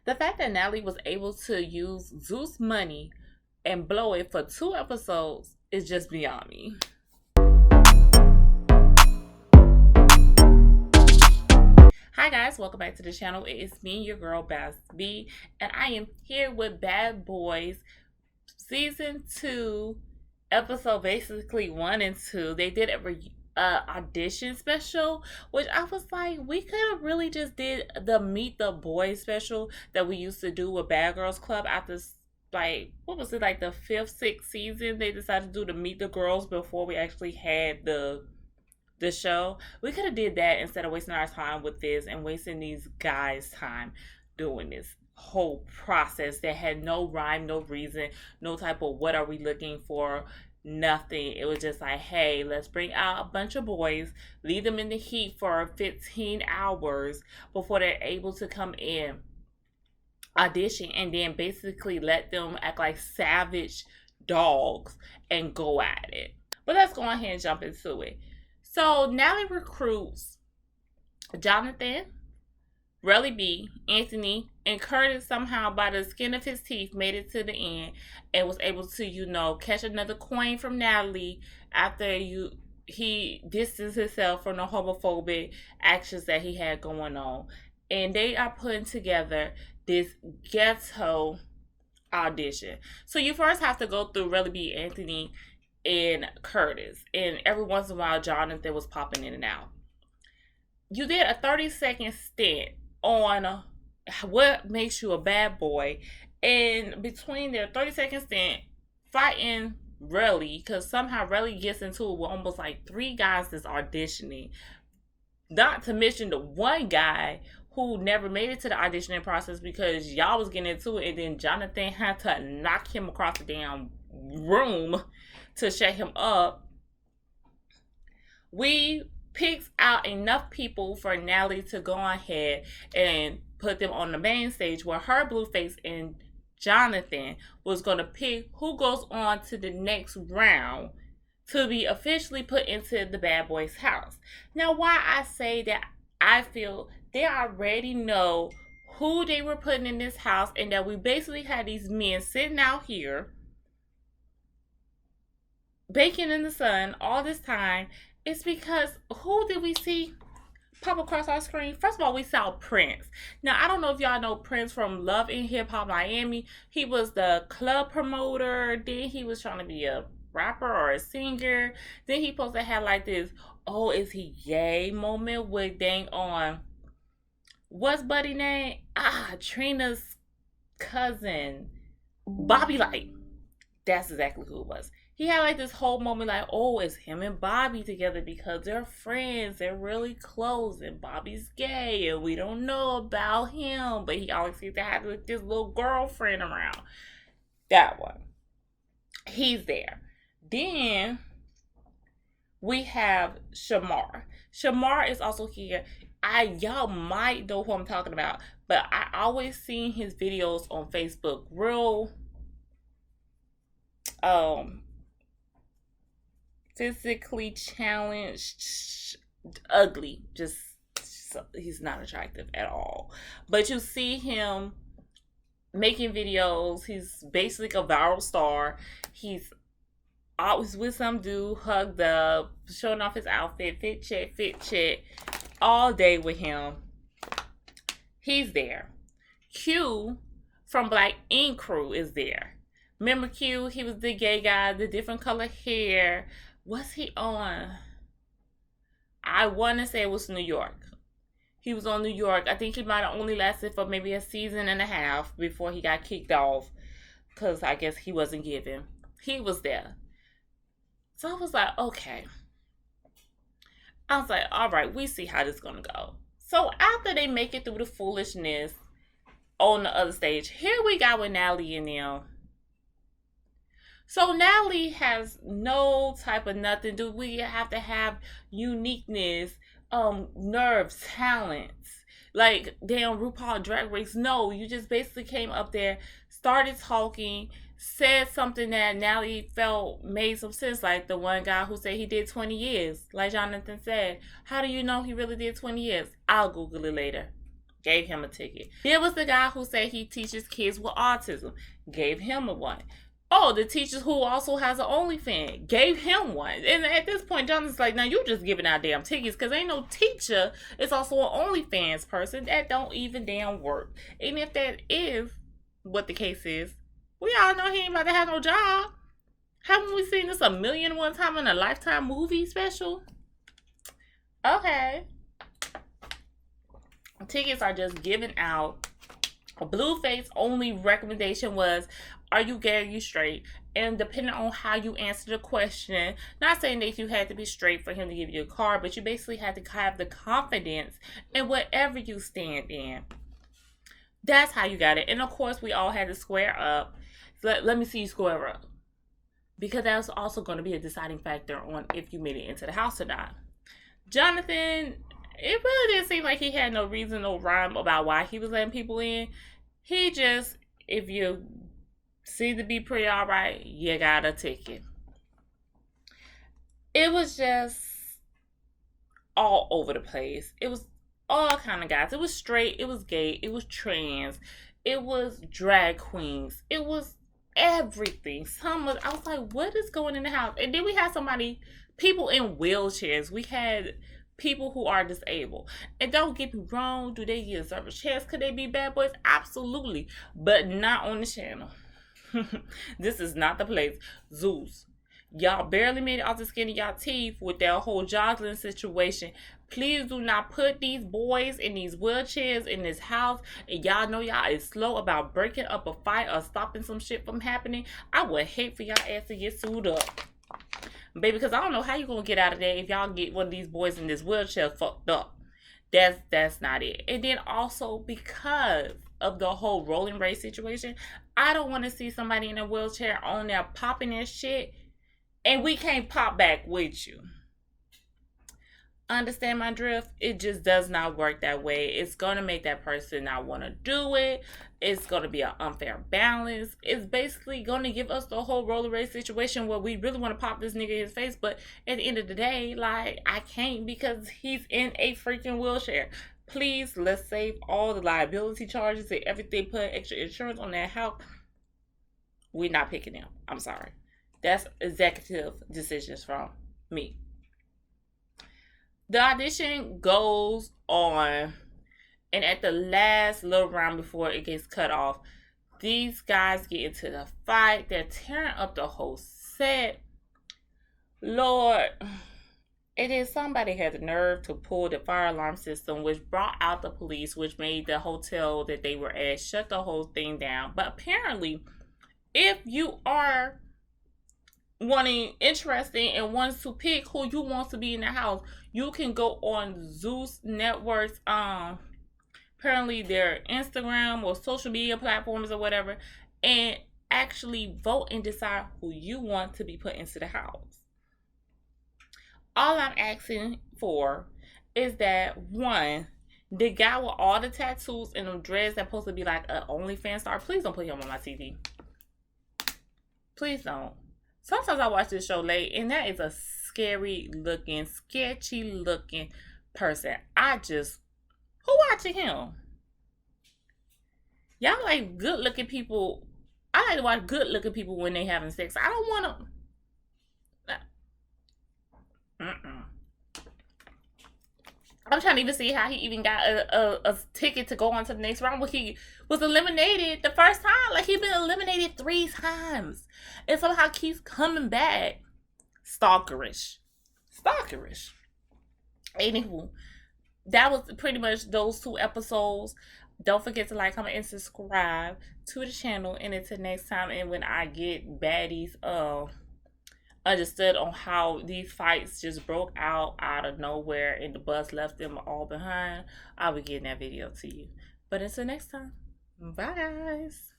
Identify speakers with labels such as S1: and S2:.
S1: The fact that Natalie was able to use Zeus money and blow it for 2 episodes is just beyond me. Hi guys, welcome back to the channel. It is me, your girl Bass B, and I am here with Bad Boys Season 2, episode basically 1 and 2. They did a audition special, which I was like, we could have really just did the Meet the Boys special that we used to do with Bad Girls Club after, like, what was it, like the 5th, 6th season? They decided to do the Meet the Girls before we actually had the show. We could have did that instead of wasting our time with this and wasting these guys' time doing this whole process that had no rhyme, no reason, no type of what are we looking for, nothing. It was just like, hey, let's bring out a bunch of boys, leave them in the heat for 15 hours before they're able to come in, audition, and then basically let them act like savage dogs and go at it. But let's go ahead and jump into it. So Natalie recruits Jonathan, Relly B, Anthony, and Curtis somehow by the skin of his teeth made it to the end and was able to, catch another coin from Natalie after he distanced himself from the homophobic actions that he had going on. And they are putting together this ghetto audition. So you first have to go through Relly B, Anthony, and Curtis, and every once in a while Jonathan was popping in and out. You did a 30-second stint on what makes you a bad boy, and between their 30-second stint fighting Relly, because somehow Relly gets into it with almost like 3 guys that's auditioning, not to mention the one guy who never made it to the auditioning process because y'all was getting into it, and then Jonathan had to knock him across the damn room to shut him up. We picked out enough people for Natalie to go ahead and put them on the main stage where her, Blueface, and Jonathan was going to pick who goes on to the next round to be officially put into the Bad Boys house. Now, why I say that, I feel they already know who they were putting in this house, and that we basically had these men sitting out here baking in the sun all this time. It's because who did we see pop across our screen? First of all, we saw Prince. Now, I don't know if y'all know Prince from Love and Hip Hop Miami. He was the club promoter. Then he was trying to be a rapper or a singer. Then he supposed to have like this, oh, is he gay moment with dang on, what's buddy name? Trina's cousin, Bobby Light. That's exactly who it was. He had like this whole moment like, oh, it's him and Bobby together because they're friends. They're really close, and Bobby's gay and we don't know about him. But he always seems to have like this little girlfriend around. That one. He's there. Then we have Shamar. Shamar is also here. Y'all might know who I'm talking about, but I always seen his videos on Facebook. Real physically challenged, ugly, just he's not attractive at all. But you see him making videos. He's basically a viral star. He's always with some dude, hugged up, showing off his outfit, fit check, all day with him. He's there. Q from Black Ink Crew is there. Remember Q? He was the gay guy, the different color hair. What's he on? I want to say it was New York. He was on New York. I think he might have only lasted for maybe a season and a half before he got kicked off because I guess he wasn't given. He was there. So I was like, okay. I was like, all right, we see how this is going to go. So after they make it through the foolishness on the other stage, here we got with Natalie and them. So Natalie has no type of nothing. Do we have to have uniqueness, nerves, talents? Like, damn, RuPaul Drag Race. No, you just basically came up there, started talking, said something that Natalie felt made some sense. Like the one guy who said he did 20 years. Like Jonathan said, how do you know he really did 20 years? I'll Google it later. Gave him a ticket. There was the guy who said he teaches kids with autism. Gave him a one. Oh, the teacher who also has an OnlyFans. Gave him one. And at this point, Jonathan's like, now you just giving out damn tickets because ain't no teacher is also an OnlyFans person. That don't even damn work. And if that is what the case is, we all know he ain't about to have no job. Haven't we seen this a million one time in a Lifetime movie special? Okay. Tickets are just given out. A Blueface only recommendation was, are you gay or you straight? And depending on how you answer the question, not saying that you had to be straight for him to give you a card, but you basically had to have the confidence in whatever you stand in. That's how you got it. And of course, we all had to square up. Let me see you square up. Because that's also going to be a deciding factor on if you made it into the house or not. Jonathan, it really didn't seem like he had no reason, no rhyme about why he was letting people in. He just, if you seem to be pretty alright, you got a ticket. It was just all over the place. It was all kind of guys. It was straight, it was gay, it was trans, it was drag queens, it was everything. I was like, what is going in the house? And then we had people in wheelchairs. We had people who are disabled. And don't get me wrong, do they deserve a chance? Could they be bad boys? Absolutely. But not on the channel. This is not the place. Zeus, y'all barely made it off the skin of y'all teeth with that whole Jocelyn situation. Please do not put these boys in these wheelchairs in this house. And y'all know y'all is slow about breaking up a fight or stopping some shit from happening. I would hate for y'all ass to get sued up. Baby, because I don't know how you going to get out of there if y'all get one of these boys in this wheelchair fucked up. That's not it. And then also because of the whole rolling race situation, I don't want to see somebody in a wheelchair on there popping their shit and we can't pop back with you. Understand my drift? It just does not work that way. It's going to make that person not want to do it. It's going to be an unfair balance. It's basically going to give us the whole roller race situation where we really want to pop this nigga in his face. But at the end of the day, like, I can't because he's in a freaking wheelchair. Please, let's save all the liability charges and everything. Put extra insurance on that house. We're not picking him. I'm sorry. That's executive decisions from me. The audition goes on, and at the last little round before it gets cut off, these guys get into the fight. They're tearing up the whole set. Lord, it is somebody had the nerve to pull the fire alarm system, which brought out the police, which made the hotel that they were at shut the whole thing down. But apparently, if you are interesting and wants to pick who you want to be in the house, you can go on Zeus Network's apparently their Instagram or social media platforms or whatever, and actually vote and decide who you want to be put into the house. All I'm asking for is that, one, the guy with all the tattoos and them dreads that's supposed to be like an OnlyFans star, please don't put him on my TV. Please don't. Sometimes I watch this show late, and that is a sketchy looking person. Who watching him? Y'all like good looking people. I like to watch good looking people when they having sex. I don't want to. I'm trying to even see how he even got a ticket to go on to the next round. But he was eliminated the first time. Like, he's been eliminated 3 times. And somehow keeps coming back. Stalkerish. Anywho, that was pretty much those 2 episodes. Don't forget to like, comment, and subscribe to the channel. And until next time, and when I get baddies understood on how these fights just broke out of nowhere and the bus left them all behind, I'll be getting that video to you. But until next time, bye guys.